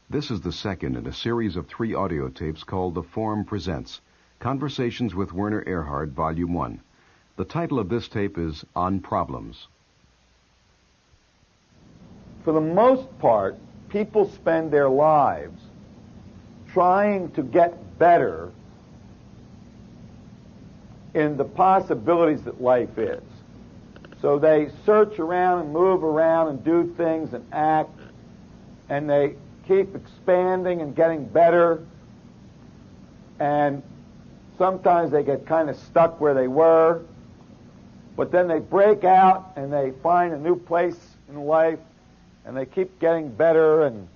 This is the second in a series of 3 audio tapes called The Forum Presents, Conversations with Werner Erhard, Volume 1. The title of this tape is On Problems. For the most part, people spend their lives trying to get better in the possibilities that life is. So they search around and move around and do things and act, and they keep expanding and getting better, and sometimes they get kind of stuck where they were, but then they break out and they find a new place in life, and they keep getting better and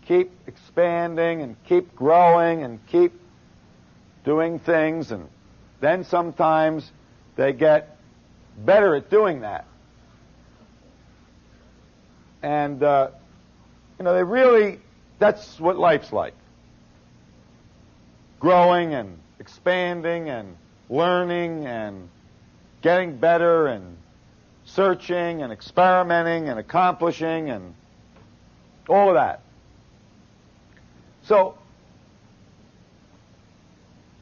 keep expanding and keep growing and keep doing things, and then sometimes they get better at doing that. And they really, that's what life's like. Growing and expanding and learning and getting better and searching and experimenting and accomplishing and all of that. So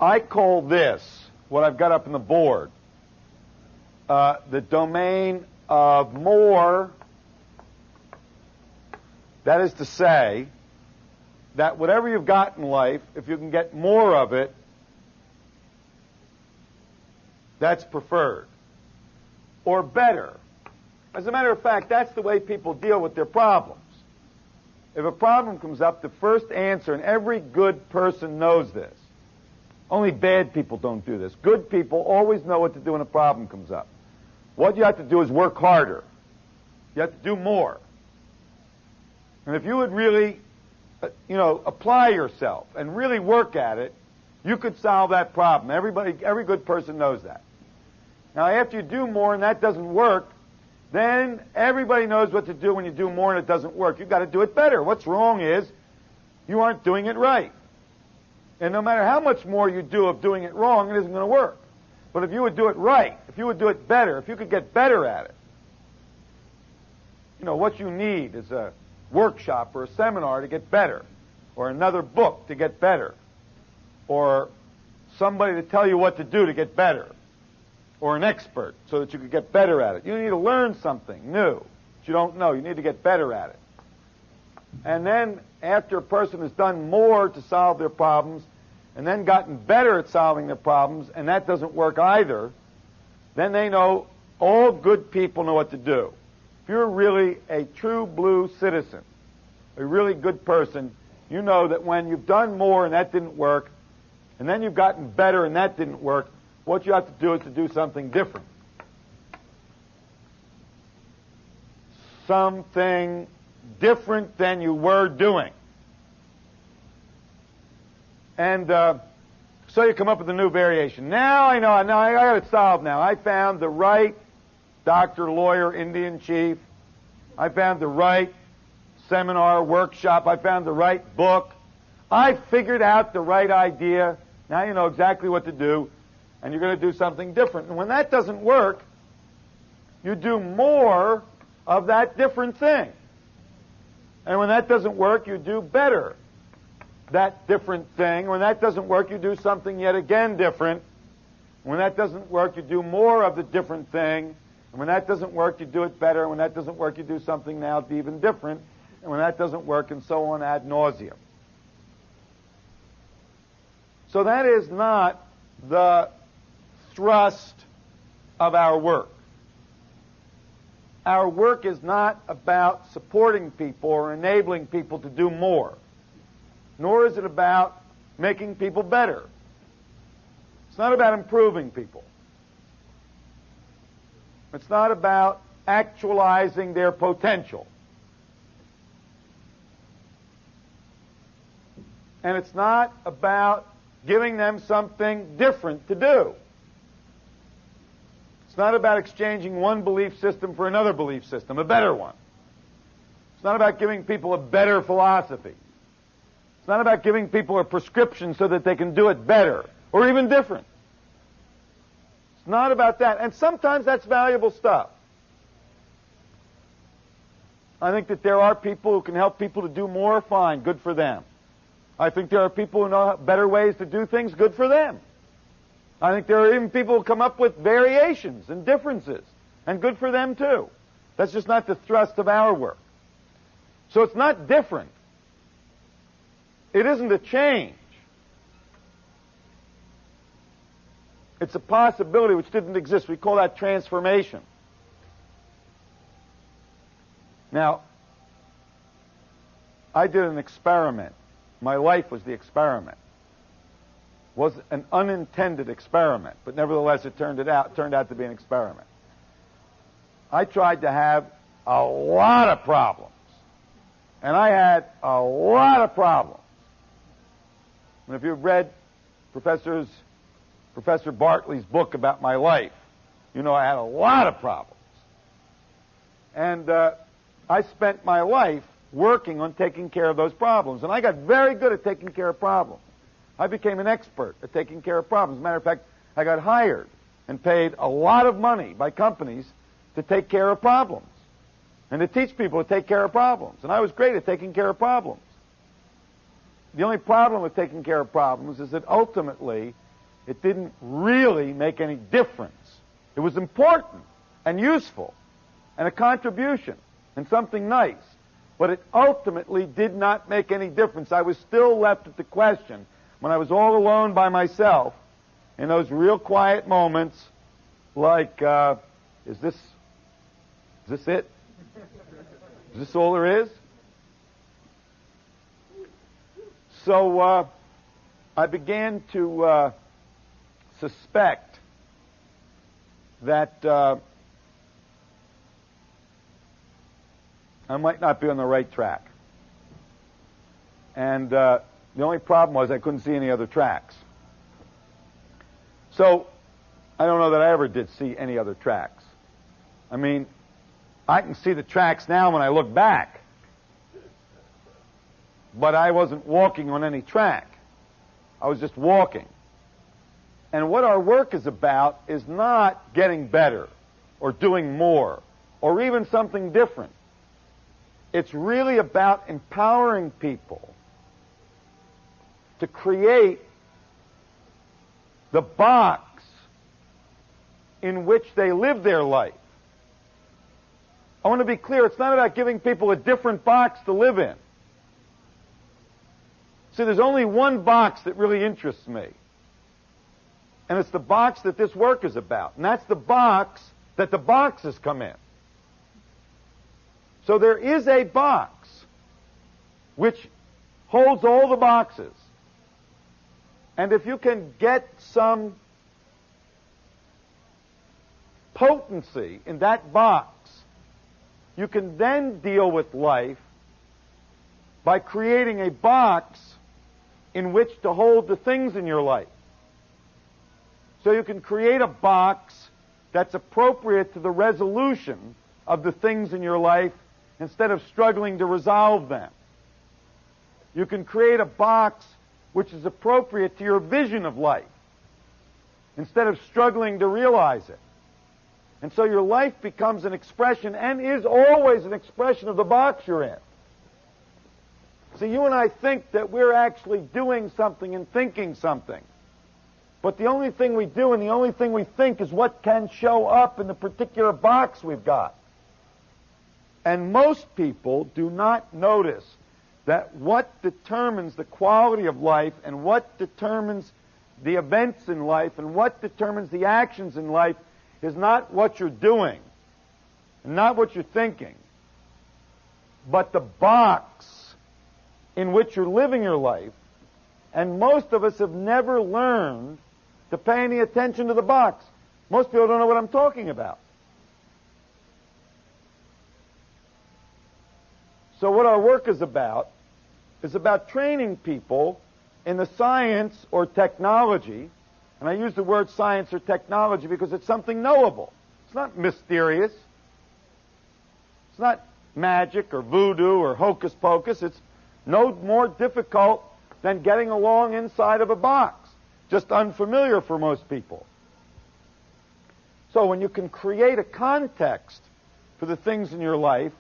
I call this, what I've got up in the board, the domain of more. That is to say, that whatever you've got in life, if you can get more of it, that's preferred. Or better. As a matter of fact, that's the way people deal with their problems. If a problem comes up, the first answer, and every good person knows this, only bad people don't do this. Good people always know what to do when a problem comes up. What you have to do is work harder. You have to do more. And if you would really, apply yourself and really work at it, you could solve that problem. Every good person knows that. Now, after you do more and that doesn't work, then everybody knows what to do when you do more and it doesn't work. You've got to do it better. What's wrong is you aren't doing it right. And no matter how much more you do of doing it wrong, it isn't going to work. But if you would do it right, if you would do it better, if you could get better at it, what you need is a workshop or a seminar to get better, or another book to get better, or somebody to tell you what to do to get better, or an expert so that you could get better at it. You need to learn something new that you don't know. You need to get better at it. And then after a person has done more to solve their problems and then gotten better at solving their problems, and that doesn't work either, then they know, all good people know what to do. If you're really a true blue citizen, a really good person, you know that when you've done more and that didn't work, and then you've gotten better and that didn't work, what you have to do is to do something different. Something different than you were doing. And so you come up with a new variation. Now I know, now I got it solved now. I found the right doctor, lawyer, Indian chief. I found the right seminar, workshop. I found the right book. I figured out the right idea. Now you know exactly what to do, and you're going to do something different. And when that doesn't work, you do more of that different thing. And when that doesn't work, you do better that different thing. When that doesn't work, you do something yet again different. When that doesn't work, you do more of the different thing. And when that doesn't work, you do it better. And when that doesn't work, you do something now even different. And when that doesn't work, and so on ad nauseum. So that is not the thrust of our work. Our work is not about supporting people or enabling people to do more, nor is it about making people better. It's not about improving people. It's not about actualizing their potential. And it's not about giving them something different to do. It's not about exchanging one belief system for another belief system, a better one. It's not about giving people a better philosophy. It's not about giving people a prescription so that they can do it better or even different. It's not about that. And sometimes that's valuable stuff. I think that there are people who can help people to do more, fine, good for them. I think there are people who know better ways to do things, good for them. I think there are even people who come up with variations and differences, and good for them too. That's just not the thrust of our work. So it's not different. It isn't a change. It's a possibility which didn't exist. We call that transformation. Now, I did an experiment. My life was the experiment. It was an unintended experiment, but nevertheless it turned out to be an experiment. I tried to have a lot of problems. And I had a lot of problems. And if you've read Professor Bartley's book about my life, you know I had a lot of problems. And I spent my life working on taking care of those problems. And I got very good at taking care of problems. I became an expert at taking care of problems. As a matter of fact, I got hired and paid a lot of money by companies to take care of problems and to teach people to take care of problems. And I was great at taking care of problems. The only problem with taking care of problems is that ultimately it didn't really make any difference. It was important and useful and a contribution and something nice, but it ultimately did not make any difference. I was still left with the question, when I was all alone by myself, in those real quiet moments, like, is this it? Is this all there is? So I began to suspect that I might not be on the right track. And the only problem was I couldn't see any other tracks. So I don't know that I ever did see any other tracks. I mean, I can see the tracks now when I look back. But I wasn't walking on any track. I was just walking. And what our work is about is not getting better or doing more or even something different. It's really about empowering people to create the box in which they live their life. I want to be clear, it's not about giving people a different box to live in. See, there's only one box that really interests me. And it's the box that this work is about. And that's the box that the boxes come in. So there is a box which holds all the boxes. And if you can get some potency in that box, you can then deal with life by creating a box in which to hold the things in your life. So you can create a box that's appropriate to the resolution of the things in your life instead of struggling to resolve them. You can create a box which is appropriate to your vision of life instead of struggling to realize it. And so your life becomes an expression and is always an expression of the box you're in. See, you and I think that we're actually doing something and thinking something. But the only thing we do and the only thing we think is what can show up in the particular box we've got. And most people do not notice that what determines the quality of life and what determines the events in life and what determines the actions in life is not what you're doing, not what you're thinking, but the box in which you're living your life. And most of us have never learned to pay any attention to the box. Most people don't know what I'm talking about. So what our work is about training people in the science or technology, and I use the word science or technology because it's something knowable. It's not mysterious. It's not magic or voodoo or hocus pocus. It's no more difficult than getting along inside of a box. Just unfamiliar for most people. So when you can create a context for the things in your life,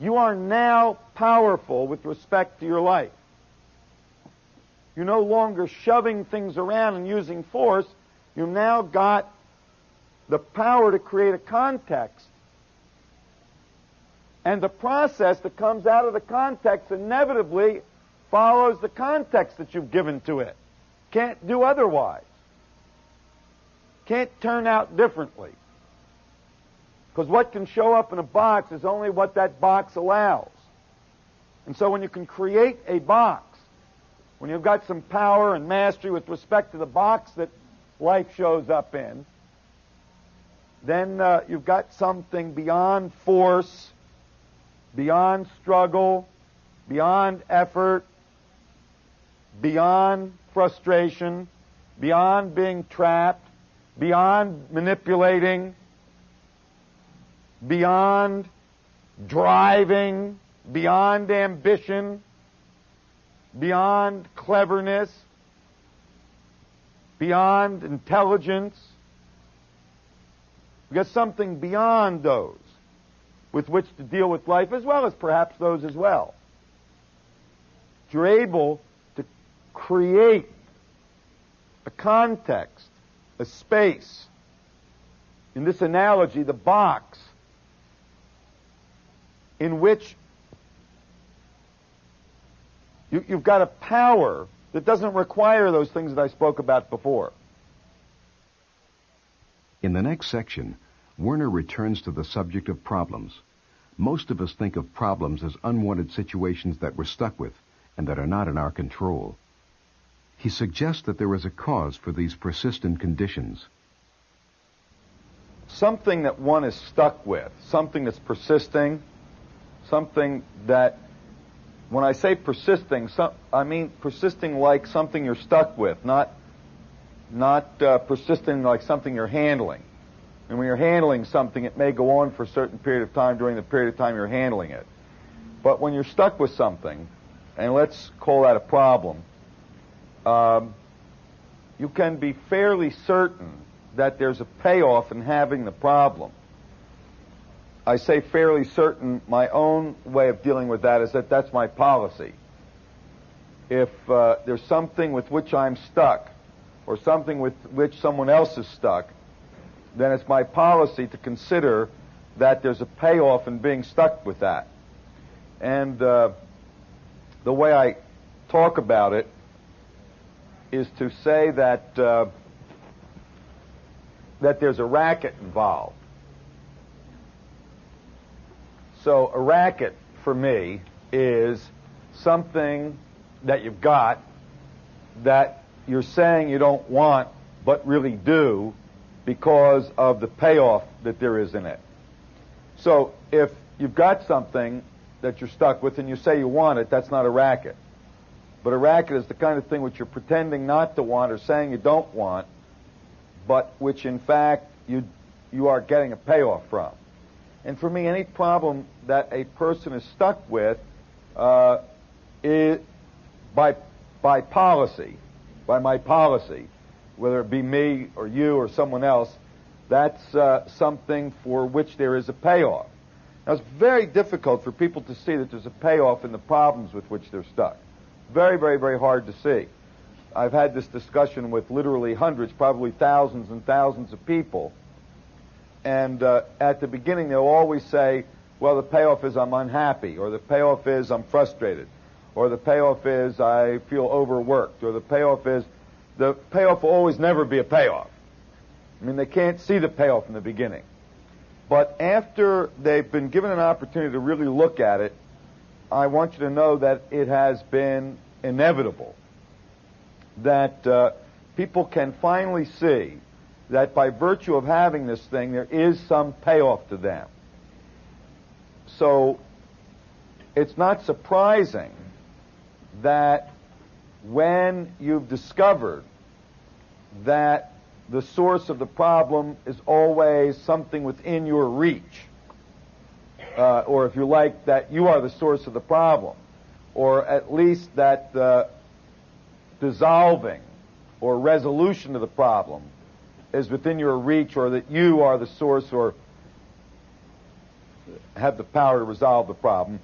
you are now powerful with respect to your life. You're no longer shoving things around and using force. You've now got the power to create a context. And the process that comes out of the context inevitably follows the context that you've given to it. Can't do otherwise. Can't turn out differently. Because what can show up in a box is only what that box allows. And so when you can create a box, when you've got some power and mastery with respect to the box that life shows up in, then you've got something beyond force, beyond struggle, beyond effort, beyond frustration, beyond being trapped, beyond manipulating, beyond driving, beyond ambition, beyond cleverness, beyond intelligence. We've got something beyond those with which to deal with life, as well as perhaps those as well. You're able to create a context, a space. In this analogy, the box, in which you've got a power that doesn't require those things that I spoke about before. In the next section, Werner returns to the subject of problems. Most of us think of problems as unwanted situations that we're stuck with and that are not in our control. He suggests that there is a cause for these persistent conditions. Something that one is stuck with, something that's persisting, something that, when I say persisting, I mean persisting like something you're stuck with, not persisting like something you're handling. And when you're handling something, it may go on for a certain period of time during the period of time you're handling it. But when you're stuck with something, and let's call that a problem, you can be fairly certain that there's a payoff in having the problem. I say fairly certain. My own way of dealing with that is that that's my policy. If there's something with which I'm stuck, or something with which someone else is stuck, then it's my policy to consider that there's a payoff in being stuck with that. And the way I talk about it is to say that that there's a racket involved. So a racket, for me, is something that you've got that you're saying you don't want, but really do, because of the payoff that there is in it. So if you've got something that you're stuck with and you say you want it, that's not a racket. But a racket is the kind of thing which you're pretending not to want or saying you don't want, but which in fact you are getting a payoff from. And for me, any problem that a person is stuck with is by policy, by my policy, whether it be me or you or someone else, that's something for which there is a payoff. Now, it's very difficult for people to see that there's a payoff in the problems with which they're stuck. Very, very, very hard to see. I've had this discussion with literally hundreds, probably thousands and thousands of people. And at the beginning, they'll always say, well, the payoff is I'm unhappy, or the payoff is I'm frustrated, or the payoff is I feel overworked, or the payoff will always never be a payoff. I mean, they can't see the payoff in the beginning. But after they've been given an opportunity to really look at it, I want you to know that it has been inevitable that people can finally see that by virtue of having this thing, there is some payoff to them. So it's not surprising that when you've discovered that the source of the problem is always something within your reach, or if you like, that you are the source of the problem, or at least that the dissolving or resolution of the problem is within your reach, or that you are the source, or have the power to resolve the problem,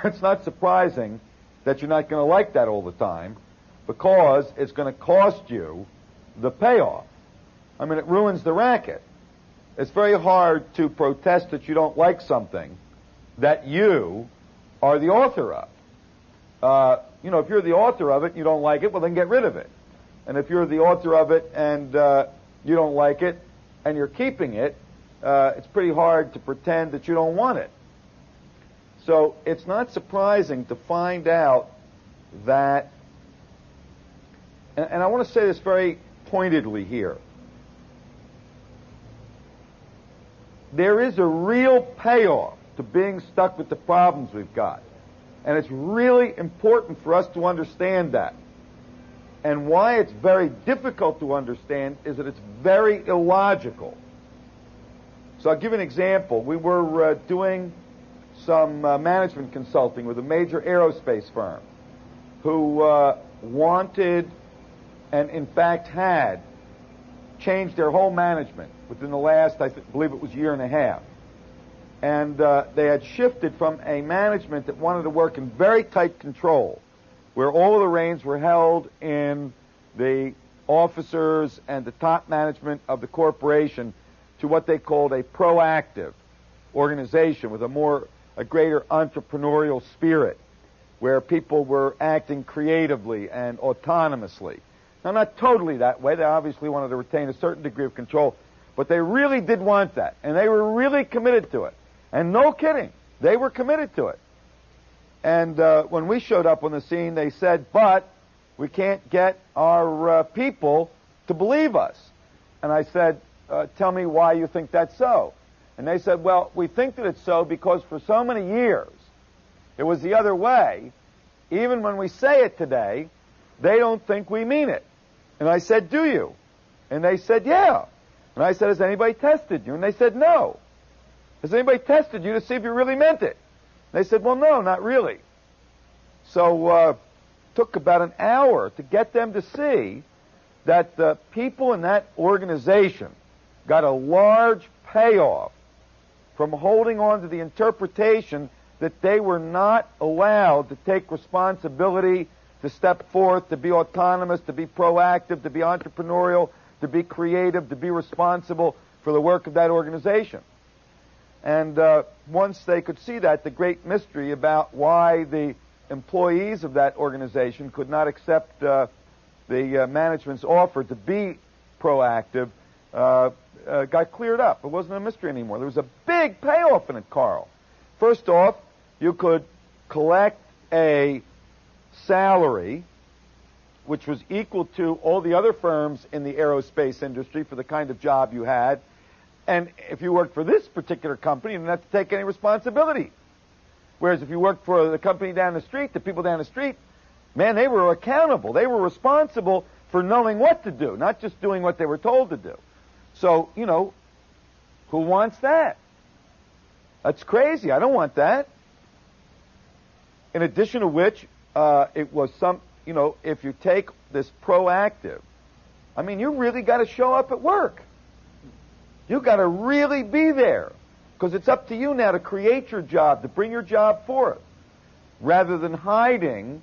it's not surprising that you're not going to like that all the time, because it's going to cost you the payoff. I mean, it ruins the racket. It's very hard to protest that you don't like something that you are the author of. If you're the author of it and you don't like it, well, then get rid of it. And if you're the author of it and you don't like it and you're keeping it, it's pretty hard to pretend that you don't want it. So it's not surprising to find out that, and I want to say this very pointedly here, there is a real payoff to being stuck with the problems we've got. And it's really important for us to understand that. And why it's very difficult to understand is that it's very illogical. So I'll give you an example. We were doing some management consulting with a major aerospace firm who wanted, and in fact had, changed their whole management within the last, I believe it was, year and a half. And they had shifted from a management that wanted to work in very tight control, where all of the reins were held in the officers and the top management of the corporation, to what they called a proactive organization with a greater entrepreneurial spirit, where people were acting creatively and autonomously. Now, not totally that way. They obviously wanted to retain a certain degree of control, but they really did want that, and they were really committed to it. And no kidding, they were committed to it. And when we showed up on the scene, they said, but we can't get our people to believe us. And I said, tell me why you think that's so. And they said, well, we think that it's so because for so many years it was the other way. Even when we say it today, they don't think we mean it. And I said, do you? And they said, yeah. And I said, has anybody tested you? And they said, no. Has anybody tested you to see if you really meant it? They said, well, no, not really. So it took about an hour to get them to see that the people in that organization got a large payoff from holding on to the interpretation that they were not allowed to take responsibility, to step forth, to be autonomous, to be proactive, to be entrepreneurial, to be creative, to be responsible for the work of that organization. And once they could see that, the great mystery about why the employees of that organization could not accept the management's offer to be proactive got cleared up. It wasn't a mystery anymore. There was a big payoff in it, Carl. First off, you could collect a salary which was equal to all the other firms in the aerospace industry for the kind of job you had. And if you worked for this particular company, you didn't have to take any responsibility. Whereas if you worked for the company down the street, the people down the street, man, they were accountable. They were responsible for knowing what to do, not just doing what they were told to do. So, who wants that? That's crazy. I don't want that. In addition to which, it was if you take this proactive, I mean, you really got to show up at work. You got to really be there, because it's up to you now to create your job, to bring your job forth, rather than hiding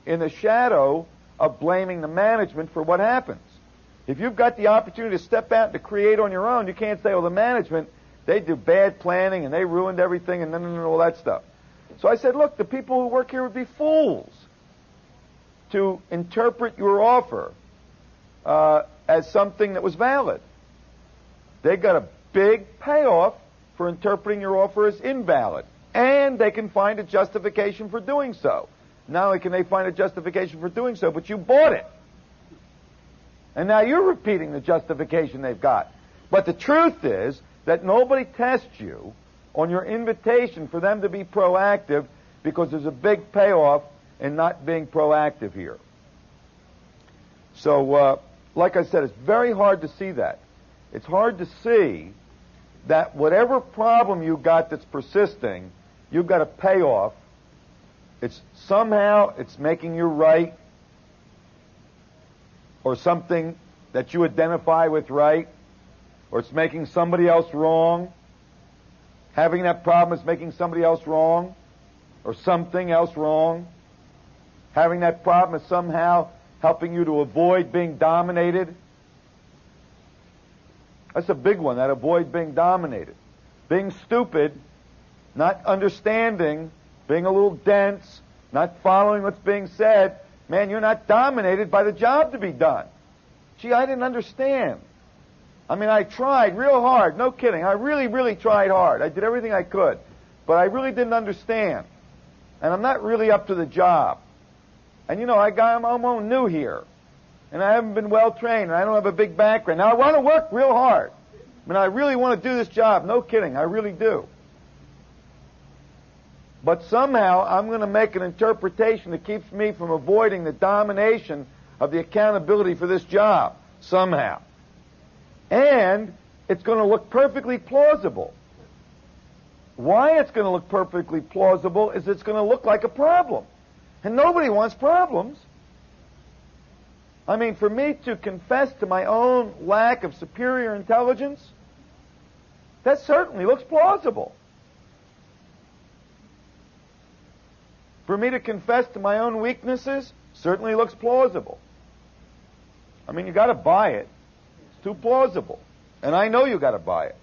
in the shadow of blaming the management for what happens. If you've got the opportunity to step out and to create on your own, you can't say, well, the management, they do bad planning and they ruined everything and all that stuff. So I said, look, the people who work here would be fools to interpret your offer as something that was valid. They got a big payoff for interpreting your offer as invalid. And they can find a justification for doing so. Not only can they find a justification for doing so, but you bought it. And now you're repeating the justification they've got. But the truth is that nobody tests you on your invitation for them to be proactive, because there's a big payoff in not being proactive here. So, like I said, it's very hard to see that. It's hard to see that whatever problem you got that's persisting, you've got a payoff. Somehow it's making you right, or something that you identify with right, or it's making somebody else wrong, Having that problem is making somebody else wrong or something else wrong. Having that problem is somehow helping you to avoid being dominated. That's a big one, that avoid being dominated. Being stupid, not understanding, being a little dense, not following what's being said. Man, you're not dominated by the job to be done. Gee, I didn't understand. I mean, I tried real hard, no kidding. I really, really tried hard. I did everything I could. But I really didn't understand. And I'm not really up to the job. And you know, I'm new here. And I haven't been well trained, and I don't have a big background. Now, I want to work real hard. I mean, I really want to do this job. No kidding, I really do. But somehow, I'm going to make an interpretation that keeps me from avoiding the domination of the accountability for this job. Somehow. And it's going to look perfectly plausible. Why it's going to look perfectly plausible is it's going to look like a problem. And nobody wants problems. I mean, for me to confess to my own lack of superior intelligence, that certainly looks plausible. For me to confess to my own weaknesses, certainly looks plausible. I mean, you got to buy it. It's too plausible. And I know you got to buy it.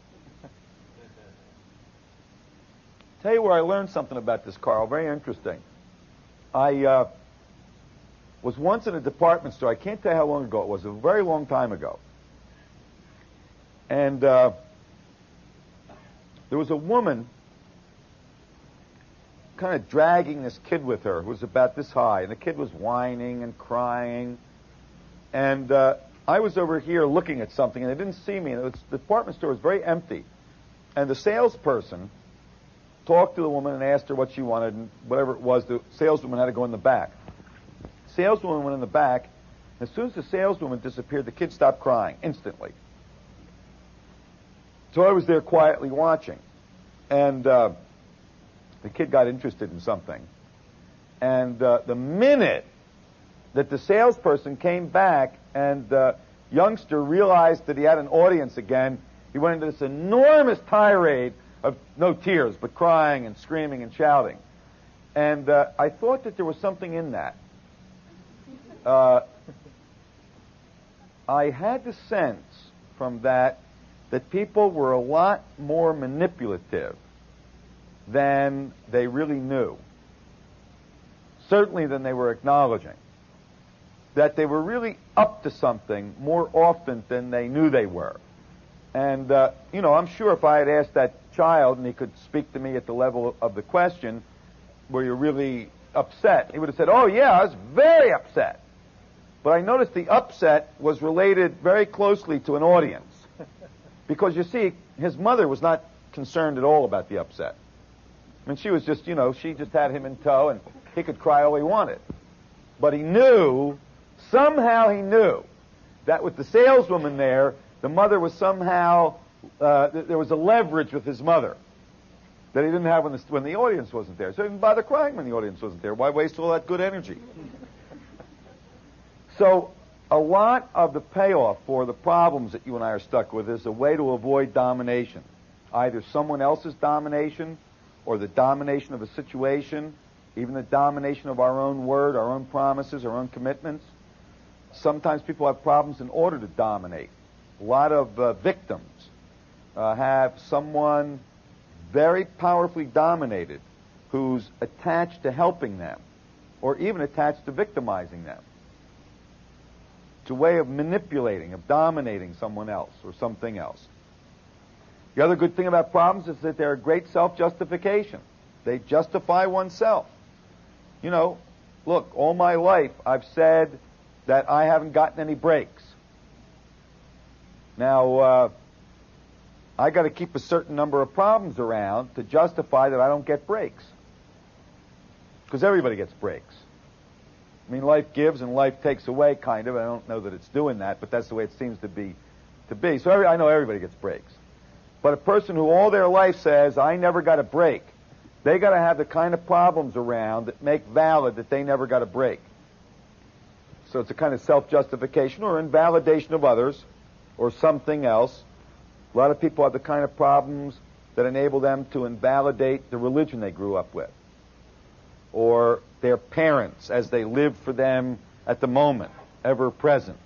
Tell you where I learned something about this, Carl. Very interesting. I was once in a department store. I can't tell you how long ago it was. A very long time ago. And there was a woman kind of dragging this kid with her who was about this high. And the kid was whining and crying. And I was over here looking at something, and they didn't see me. And the department store was very empty. And the salesperson talked to the woman and asked her what she wanted, and whatever it was, the saleswoman had to go in the back. The saleswoman went in the back. As soon as the saleswoman disappeared, the kid stopped crying instantly. So I was there quietly watching. And the kid got interested in something. And the minute that the salesperson came back and the youngster realized that he had an audience again, he went into this enormous tirade of no tears, but crying and screaming and shouting. And I thought that there was something in that. I had the sense from that people were a lot more manipulative than they really knew. Certainly than they were acknowledging. That they were really up to something more often than they knew they were. And, you know, I'm sure if I had asked that child and he could speak to me at the level of the question, were you really upset? He would have said, oh, yeah, I was very upset. But I noticed the upset was related very closely to an audience. Because, you see, his mother was not concerned at all about the upset. I mean, she was just, you know, she just had him in tow and he could cry all he wanted. But he knew, somehow he knew, that with the saleswoman there, the mother was somehow, there was a leverage with his mother that he didn't have when the audience wasn't there. So he didn't bother crying when the audience wasn't there. Why waste all that good energy? So a lot of the payoff for the problems that you and I are stuck with is a way to avoid domination. Either someone else's domination or the domination of a situation, even the domination of our own word, our own promises, our own commitments. Sometimes people have problems in order to dominate. A lot of victims have someone very powerfully dominated who's attached to helping them or even attached to victimizing them. It's a way of manipulating, of dominating someone else or something else. The other good thing about problems is that they're a great self-justification. They justify oneself. You know, look, all my life I've said that I haven't gotten any breaks. Now, I got to keep a certain number of problems around to justify that I don't get breaks. Because everybody gets breaks. I mean, life gives and life takes away, kind of. I don't know that it's doing that, but that's the way it seems to be. So I know everybody gets breaks. But a person who all their life says, I never got a break, they got to have the kind of problems around that make valid that they never got a break. So it's a kind of self-justification or invalidation of others or something else. A lot of people have the kind of problems that enable them to invalidate the religion they grew up with, or their parents as they live for them at the moment, ever present.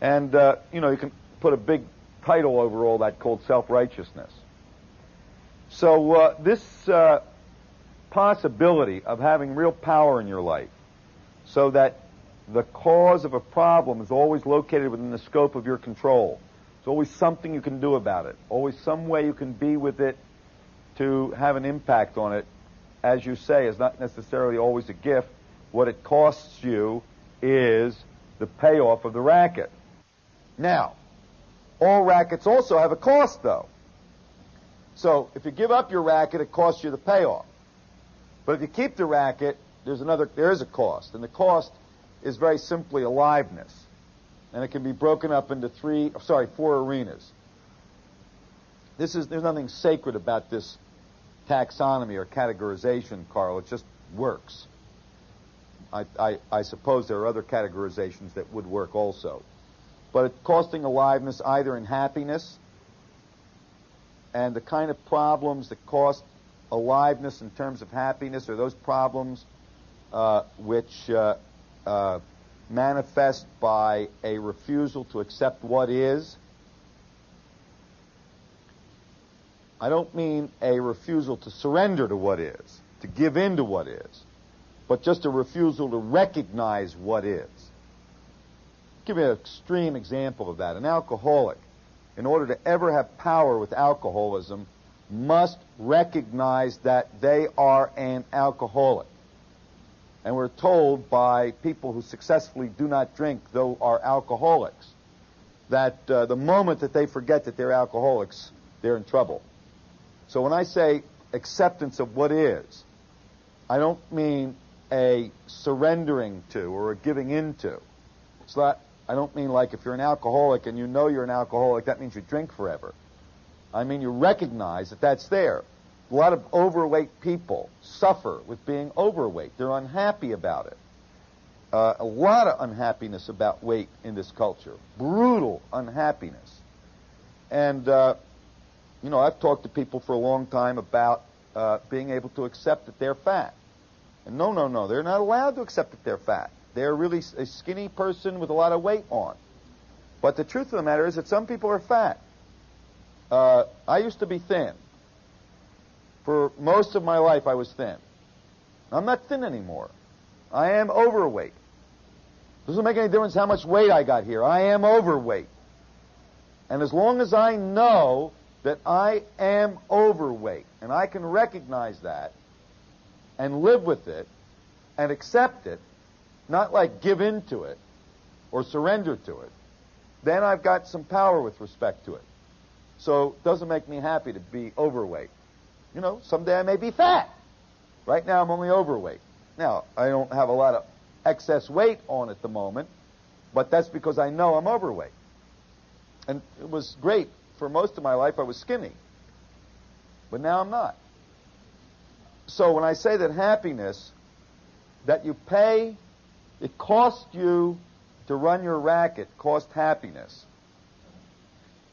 And, you can put a big title over all that called self-righteousness. So this possibility of having real power in your life so that the cause of a problem is always located within the scope of your control. There's always something you can do about it, always some way you can be with it to have an impact on it, as you say, is not necessarily always a gift. What it costs you is the payoff of the racket. Now, all rackets also have a cost, though. So if you give up your racket, it costs you the payoff. But if you keep the racket, there is a cost, and the cost is very simply aliveness, and it can be broken up into four arenas. There's nothing sacred about this taxonomy or categorization, Carl. It just works. I suppose there are other categorizations that would work also. But it's costing aliveness either in happiness, and the kind of problems that cost aliveness in terms of happiness are those problems which manifest by a refusal to accept what is. I don't mean a refusal to surrender to what is, to give in to what is, but just a refusal to recognize what is. Give me an extreme example of that. An alcoholic, in order to ever have power with alcoholism, must recognize that they are an alcoholic. And we're told by people who successfully do not drink, though are alcoholics, that the moment that they forget that they're alcoholics, they're in trouble. So when I say acceptance of what is, I don't mean a surrendering to or a giving into. I don't mean like if you're an alcoholic and you know you're an alcoholic, that means you drink forever. I mean you recognize that that's there. A lot of overweight people suffer with being overweight. They're unhappy about it. A lot of unhappiness about weight in this culture. Brutal unhappiness. And, I've talked to people for a long time about being able to accept that they're fat. And no, they're not allowed to accept that they're fat. They're really a skinny person with a lot of weight on. But the truth of the matter is that some people are fat. I used to be thin. For most of my life, I was thin. I'm not thin anymore. I am overweight. Doesn't make any difference how much weight I got here. I am overweight. And as long as I know that I am overweight, and I can recognize that, and live with it, and accept it, not like give in to it, or surrender to it, then I've got some power with respect to it. So it doesn't make me happy to be overweight. Someday I may be fat. Right now I'm only overweight. Now, I don't have a lot of excess weight on at the moment, but that's because I know I'm overweight. And it was great. For most of my life I was skinny. But now I'm not. So when I say that happiness, that you pay, it costs you to run your racket, cost happiness.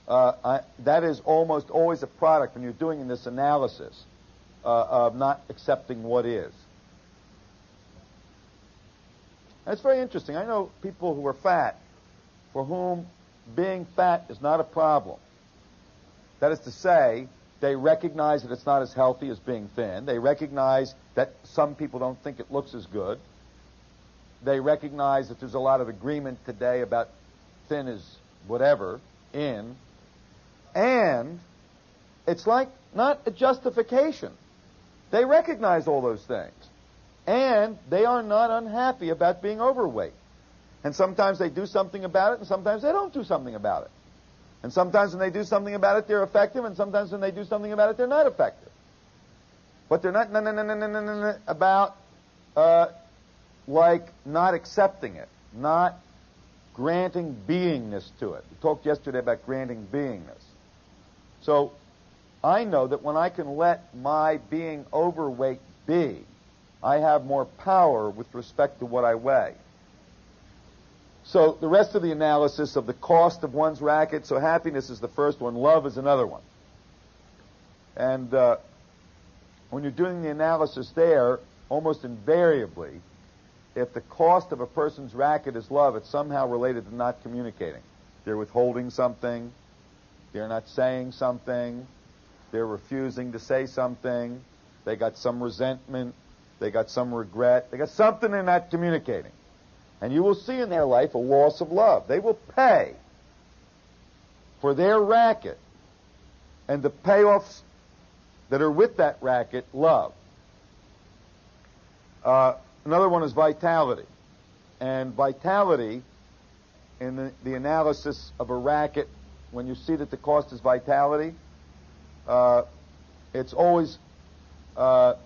That is almost always a product when you're doing this analysis of not accepting what is. And it's very interesting. I know people who are fat for whom being fat is not a problem. That is to say, they recognize that it's not as healthy as being thin. They recognize that some people don't think it looks as good. They recognize that there's a lot of agreement today about thin is whatever, in. And it's like not a justification. They recognize all those things. And they are not unhappy about being overweight. And sometimes they do something about it, and sometimes they don't do something about it. And sometimes when they do something about it, they're effective, and sometimes when they do something about it, they're not effective. But they're not about like not accepting it, not granting beingness to it. We talked yesterday about granting beingness. So I know that when I can let my being overweight be, I have more power with respect to what I weigh. So the rest of the analysis of the cost of one's racket, so happiness is the first one, love is another one. And when you're doing the analysis there, almost invariably, if the cost of a person's racket is love, it's somehow related to not communicating. They're withholding something, they're not saying something, they're refusing to say something, they got some resentment, they got some regret, they got something they're not communicating. And you will see in their life a loss of love. They will pay for their racket and the payoffs that are with that racket, love. Another one is vitality. And vitality, in the analysis of a racket, when you see that the cost is vitality, it's always a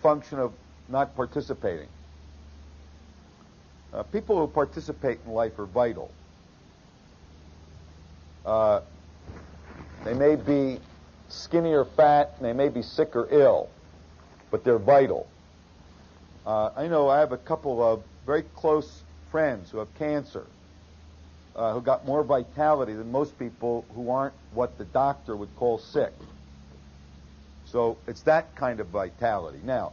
function of not participating. People who participate in life are vital. They may be skinny or fat, and they may be sick or ill, but they're vital. I know I have a couple of very close friends who have cancer, who got more vitality than most people who aren't what the doctor would call sick. So it's that kind of vitality. Now,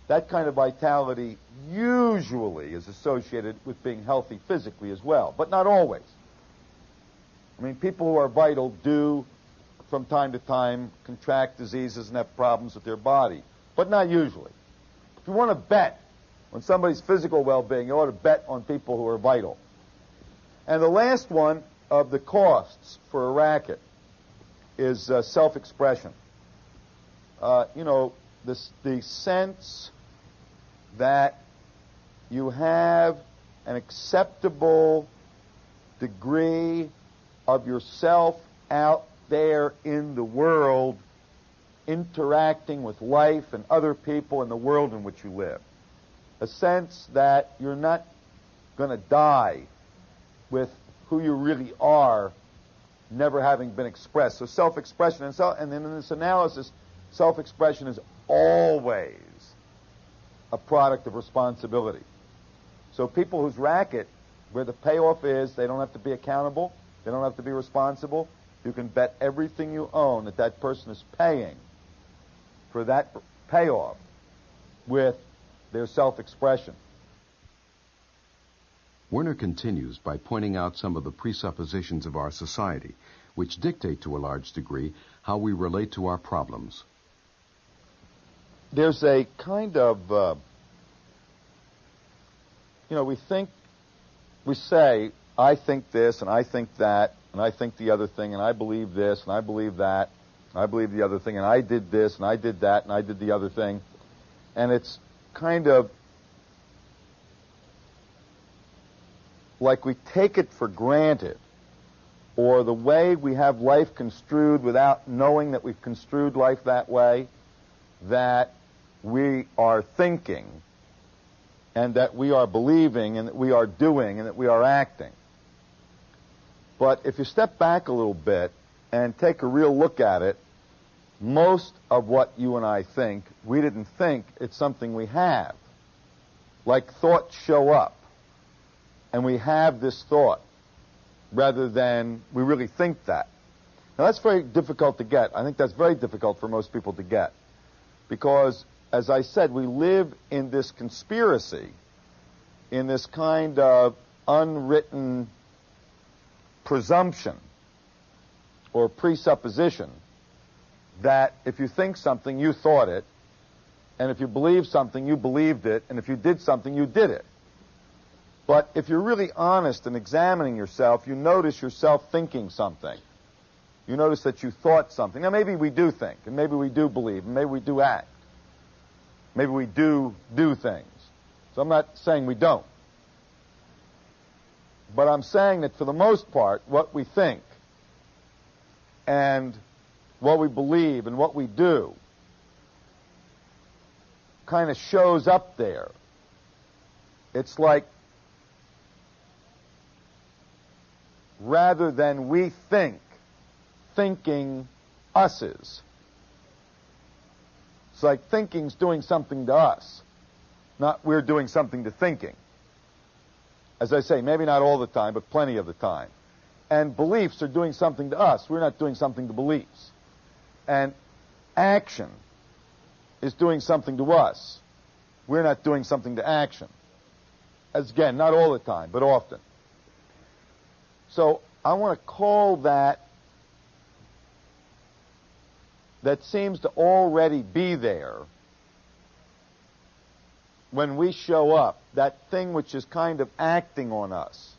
that kind of vitality usually is associated with being healthy physically as well, but not always. I mean, people who are vital do, from time to time, contract diseases and have problems with their body, but not usually. If you want to bet on somebody's physical well-being, you ought to bet on people who are vital. And the last one of the costs for a racket is self-expression. The sense that you have an acceptable degree of yourself out there in the world, interacting with life and other people in the world in which you live. A sense that you're not going to die with who you really are never having been expressed. So self-expression, and then in this analysis, self-expression is always a product of responsibility. So people whose racket, where the payoff is they don't have to be accountable, they don't have to be responsible, you can bet everything you own that that person is paying for that payoff with their self-expression. Werner continues by pointing out some of the presuppositions of our society, which dictate to a large degree how we relate to our problems. There's a kind of, we say, I think this, and I think that, and I think the other thing, and I believe this, and I believe that, and I believe the other thing, and I did this, and I did that, and I did the other thing. And it's kind of like we take it for granted, or the way we have life construed without knowing that we've construed life that way, that we are thinking, and that we are believing, and that we are doing, and that we are acting. But if you step back a little bit and take a real look at it, most of what you and I think, we didn't think, it's something we have. Like thoughts show up, and we have this thought, rather than we really think that. Now that's very difficult to get. I think that's very difficult for most people to get. Because, as I said, we live in this conspiracy, in this kind of unwritten presumption or presupposition that if you think something, you thought it, and if you believe something, you believed it, and if you did something, you did it. But if you're really honest and examining yourself, you notice yourself thinking something. You notice that you thought something. Now, maybe we do think, and maybe we do believe, and maybe we do act. Maybe we do things. So I'm not saying we don't. But I'm saying that for the most part, what we think and what we believe and what we do kind of shows up there. It's like, rather than we think, thinking us is. It's like thinking's doing something to us, not we're doing something to thinking. As I say, maybe not all the time, but plenty of the time. And beliefs are doing something to us. We're not doing something to beliefs. And action is doing something to us. We're not doing something to action. As again, not all the time, but often. So I want to call that seems to already be there when we show up, that thing which is kind of acting on us,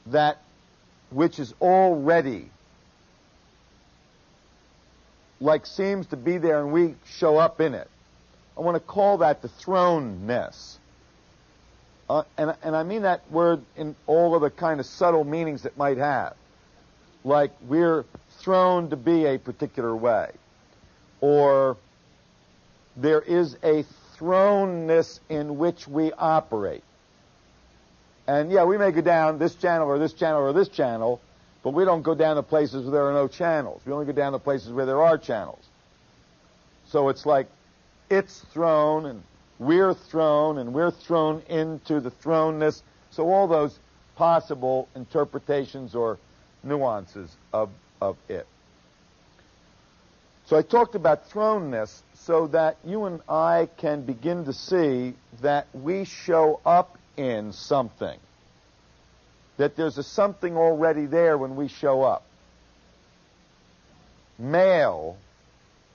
that which is already like seems to be there and we show up in it. I want to call that the thrownness. And I mean that word in all of the kind of subtle meanings it might have. Like we're thrown to be a particular way. Or there is a thrownness in which we operate. And yeah, we may go down this channel or this channel or this channel, but we don't go down to places where there are no channels. We only go down to places where there are channels. So it's like it's thrown and we're thrown into the thrownness. So all those possible interpretations or nuances of it. So I talked about thrownness so that you and I can begin to see that we show up in something. That there's a something already there when we show up. Male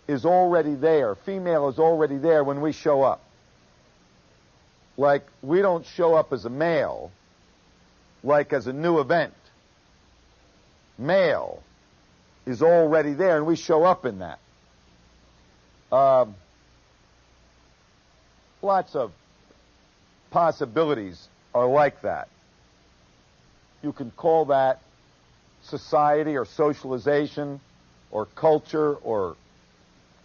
is already there. Female is already there when we show up. Like, we don't show up as a male, like as a new event. Male is already there, and we show up in that. Lots of possibilities are like that. You can call that society or socialization or culture or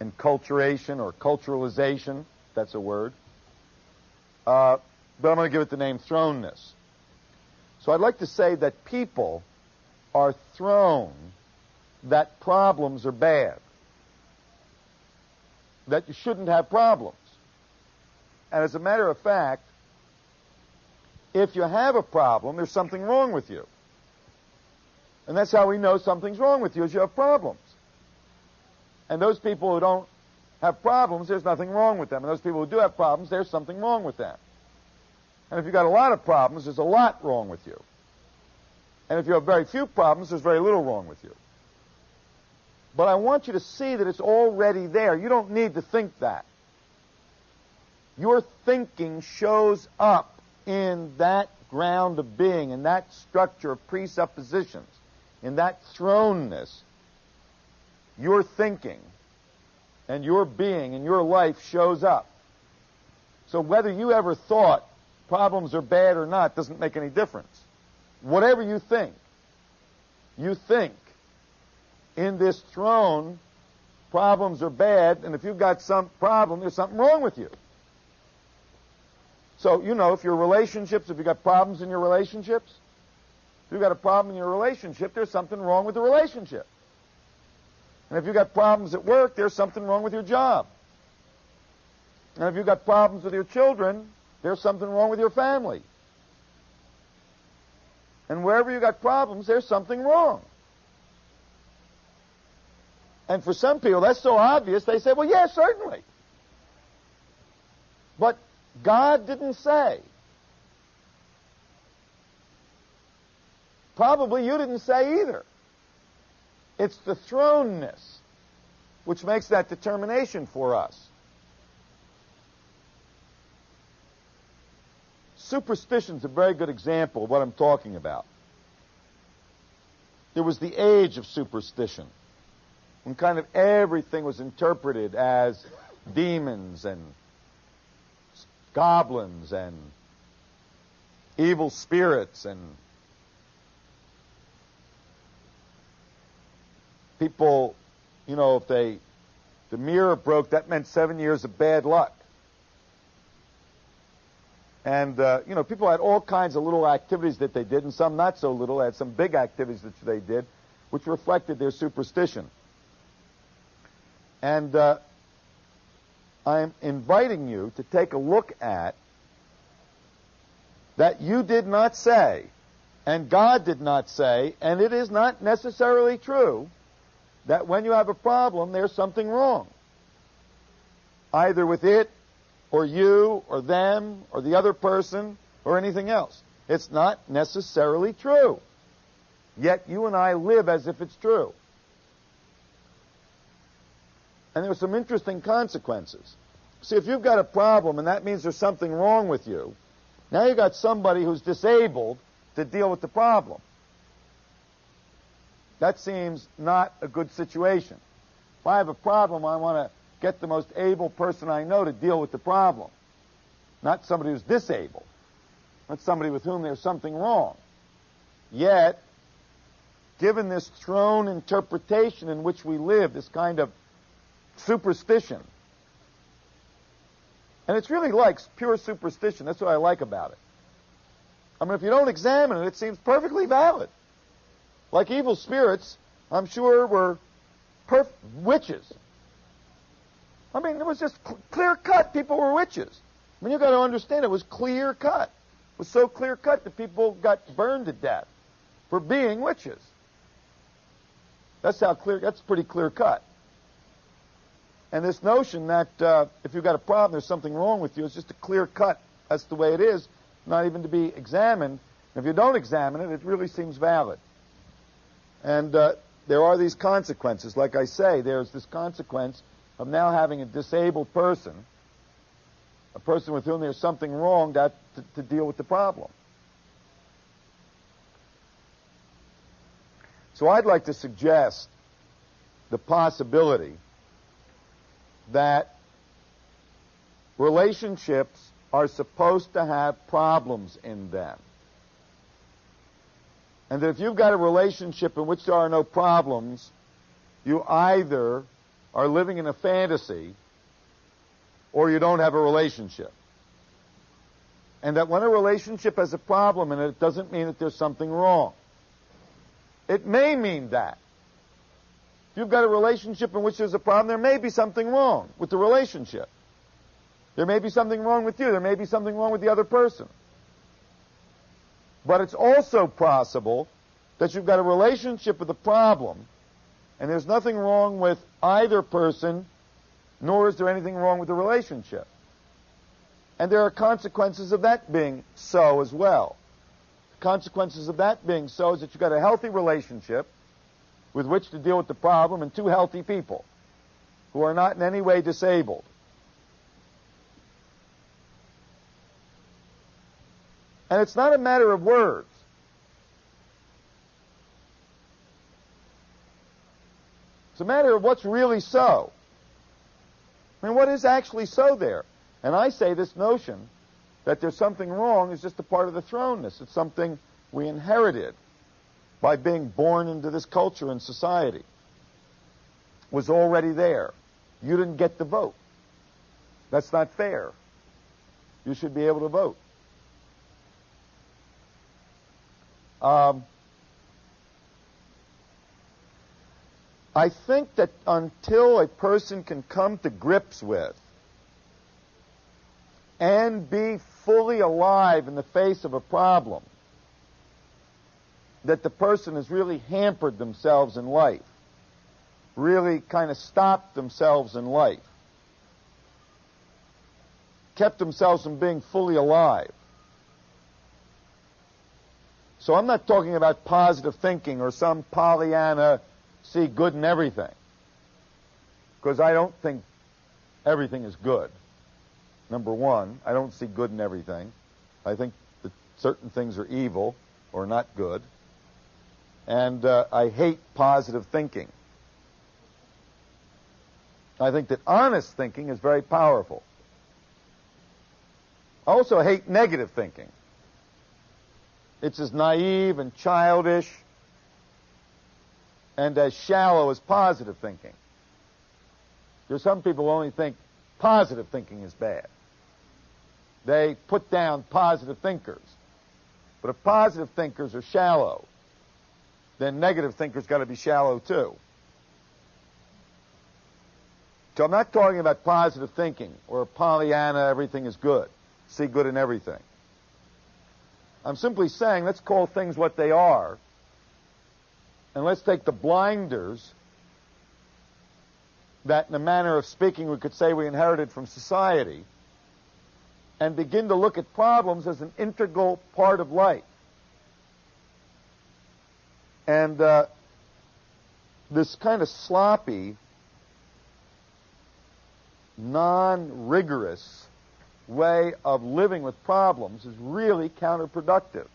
enculturation or culturalization. That's a word. But I'm going to give it the name thrownness. So I'd like to say that people are thrown that problems are bad. That you shouldn't have problems. And as a matter of fact, if you have a problem, there's something wrong with you. And that's how we know something's wrong with you, is you have problems. And those people who don't have problems, there's nothing wrong with them. And those people who do have problems, there's something wrong with them. And if you've got a lot of problems, there's a lot wrong with you. And if you have very few problems, there's very little wrong with you. But I want you to see that it's already there. You don't need to think that. Your thinking shows up in that ground of being, in that structure of presuppositions, in that thrownness. Your thinking and your being and your life shows up. So whether you ever thought problems are bad or not doesn't make any difference. Whatever you think in this throne, problems are bad, and if you've got some problem, there's something wrong with you. So, you know, if your relationships, if you've got problems in your relationships, if you've got a problem in your relationship, there's something wrong with the relationship. And if you've got problems at work, there's something wrong with your job. And if you've got problems with your children, there's something wrong with your family. And wherever you've got problems, there's something wrong. And for some people, that's so obvious, they say, well, yeah, certainly. But God didn't say. Probably you didn't say either. It's the thrownness which makes that determination for us. Superstition's a very good example of what I'm talking about. There was the age of superstition, when kind of everything was interpreted as demons and goblins and evil spirits, and people, you know, if the mirror broke, that meant 7 years of bad luck. And, you know, people had all kinds of little activities that they did, and some not so little. They had some big activities that they did, which reflected their superstition. And I'm inviting you to take a look at that you did not say, and God did not say, and it is not necessarily true, that when you have a problem, there's something wrong, either with it or you or them or the other person or anything else. It's not necessarily true. Yet you and I live as if it's true. And there's some interesting consequences. See, if you've got a problem and that means there's something wrong with you, now you've got somebody who's disabled to deal with the problem. That seems not a good situation. If I have a problem, I want to get the most able person I know to deal with the problem. Not somebody who's disabled. Not somebody with whom there's something wrong. Yet, given this thrown interpretation in which we live, this kind of superstition, and it's really like pure superstition. That's what I like about it. I mean, if you don't examine it, it seems perfectly valid. Like evil spirits, I'm sure, were witches. I mean, it was just clear cut. People were witches. I mean, you've got to understand, it was clear cut. It was so clear cut that people got burned to death for being witches. That's pretty clear cut. And this notion that if you've got a problem, there's something wrong with you, it's just a clear cut. That's the way it is, not even to be examined. And if you don't examine it, it really seems valid. And there are these consequences. Like I say, there's this consequence of now having a disabled person, a person with whom there's something wrong, to deal with the problem. So I'd like to suggest the possibility that relationships are supposed to have problems in them. And that if you've got a relationship in which there are no problems, you either are living in a fantasy or you don't have a relationship. And that when a relationship has a problem in it, it doesn't mean that there's something wrong. It may mean that. If you've got a relationship in which there's a problem, there may be something wrong with the relationship. There may be something wrong with you. There may be something wrong with the other person. But it's also possible that you've got a relationship with a problem, and there's nothing wrong with either person, nor is there anything wrong with the relationship. And there are consequences of that being so as well. The consequences of that being so is that you've got a healthy relationship with which to deal with the problem, and two healthy people who are not in any way disabled. And it's not a matter of words. It's a matter of what's really so. I mean, what is actually so there? And I say this notion that there's something wrong is just a part of the thrownness. It's something we inherited by being born into this culture and society. It was already there. You didn't get to vote. That's not fair. You should be able to vote. I think that until a person can come to grips with and be fully alive in the face of a problem, that the person has really hampered themselves in life, really kind of stopped themselves in life, kept themselves from being fully alive. So I'm not talking about positive thinking or some Pollyanna, see good in everything, because I don't think everything is good. Number one, I don't see good in everything. I think that certain things are evil or not good. And I hate positive thinking. I think that honest thinking is very powerful. I also hate negative thinking. It's as naive and childish and as shallow as positive thinking. There's some people who only think positive thinking is bad. They put down positive thinkers. But if positive thinkers are shallow, then negative thinkers got to be shallow too. So I'm not talking about positive thinking or Pollyanna, everything is good, see good in everything. I'm simply saying let's call things what they are, and let's take the blinders that in a manner of speaking we could say we inherited from society, and begin to look at problems as an integral part of life. And this kind of sloppy, non-rigorous way of living with problems is really counterproductive.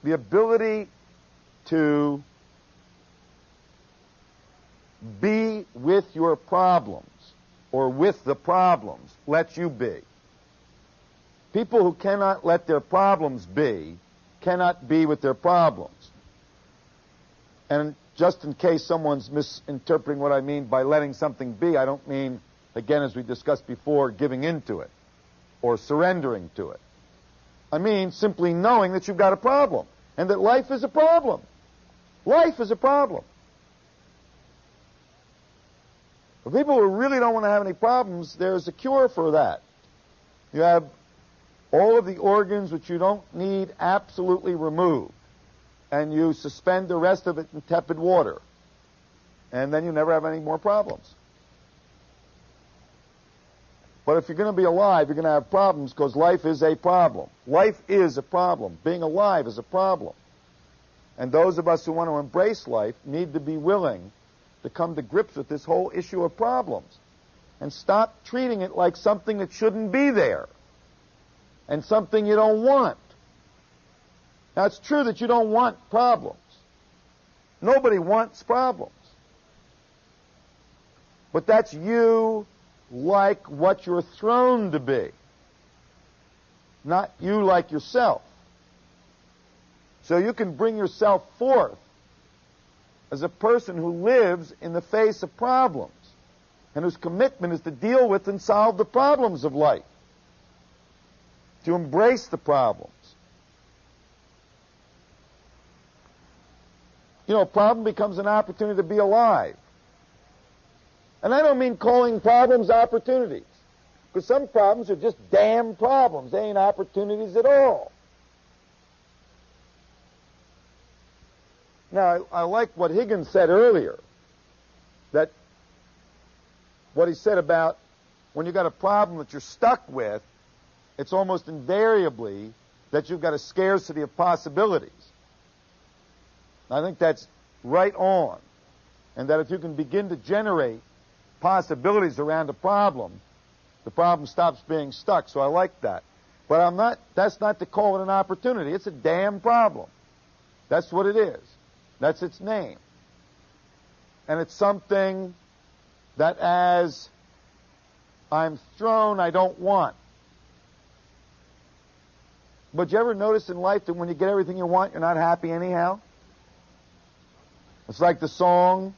The ability to be with your problems or with the problems lets you be. People who cannot let their problems be cannot be with their problems. And just in case someone's misinterpreting what I mean by letting something be, I don't mean, again, as we discussed before, giving into it or surrendering to it. I mean simply knowing that you've got a problem and that life is a problem. Life is a problem. For people who really don't want to have any problems, there's a cure for that. You have all of the organs which you don't need absolutely removed, and you suspend the rest of it in tepid water, and then you never have any more problems. But if you're going to be alive, you're going to have problems because life is a problem. Life is a problem. Being alive is a problem. And those of us who want to embrace life need to be willing to come to grips with this whole issue of problems and stop treating it like something that shouldn't be there and something you don't want. Now, it's true that you don't want problems. Nobody wants problems. But that's you like what you're thrown to be, not you like yourself. So you can bring yourself forth as a person who lives in the face of problems and whose commitment is to deal with and solve the problems of life, to embrace the problems. You know, a problem becomes an opportunity to be alive. And I don't mean calling problems opportunities, because some problems are just damn problems. They ain't opportunities at all. Now, I like what Higgins said earlier, that what he said about when you've got a problem that you're stuck with, it's almost invariably that you've got a scarcity of possibilities. I think that's right on. And that if you can begin to generate possibilities around a problem, the problem stops being stuck. So I like that. But that's not to call it an opportunity. It's a damn problem. That's what it is. That's its name. And it's something that as I'm thrown, I don't want. But you ever notice in life that when you get everything you want, you're not happy anyhow? It's like the song,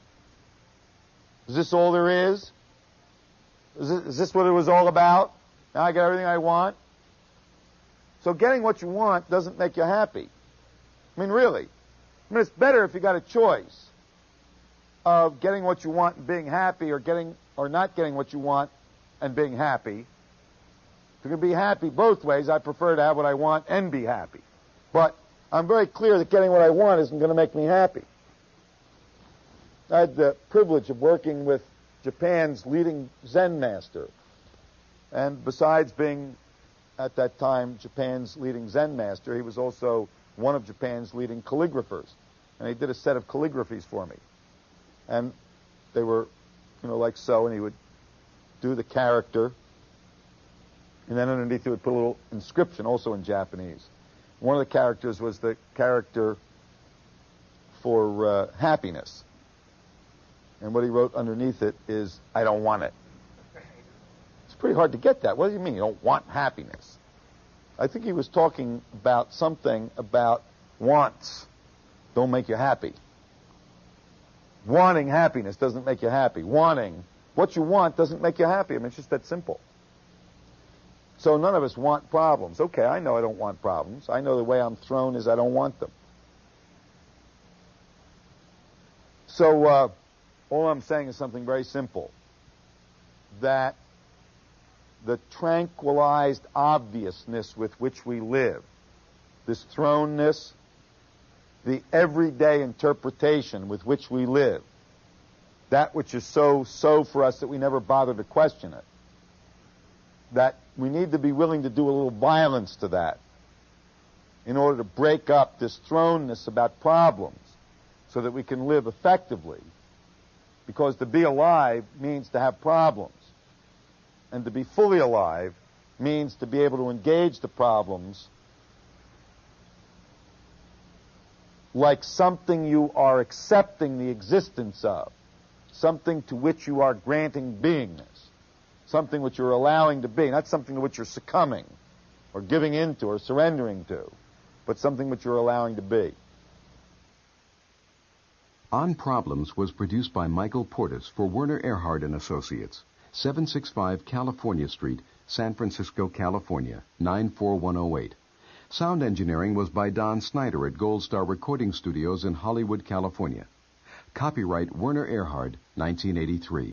is this all there is? Is this what it was all about? Now I got everything I want? So getting what you want doesn't make you happy. I mean, really. I mean, it's better if you got a choice of getting what you want and being happy, or not getting what you want and being happy. If you can be happy both ways, I prefer to have what I want and be happy. But I'm very clear that getting what I want isn't going to make me happy. I had the privilege of working with Japan's leading Zen master. And besides being, at that time, Japan's leading Zen master, he was also one of Japan's leading calligraphers. And he did a set of calligraphies for me. And they were, like so, and he would do the character, and then underneath he would put a little inscription, also in Japanese. One of the characters was the character for happiness. And what he wrote underneath it is, I don't want it. It's pretty hard to get that. What do you mean you don't want happiness? I think he was talking about something about wants don't make you happy. Wanting happiness doesn't make you happy. Wanting what you want doesn't make you happy. I mean, it's just that simple. So none of us want problems. Okay, I know I don't want problems. I know the way I'm thrown is I don't want them. So all I'm saying is something very simple. That the tranquilized obviousness with which we live, this thrownness, the everyday interpretation with which we live, that which is so for us that we never bother to question it. That we need to be willing to do a little violence to that in order to break up this thrownness about problems so that we can live effectively. Because to be alive means to have problems. And to be fully alive means to be able to engage the problems like something you are accepting the existence of, something to which you are granting beingness, something which you're allowing to be, not something to which you're succumbing or giving into or surrendering to, but something which you're allowing to be. On Problems was produced by Michael Portis for Werner, Erhard and Associates, 765 California Street, San Francisco, California, 94108. Sound engineering was by Don Snyder at Gold Star Recording Studios in Hollywood, California. Copyright Werner Erhard, 1983.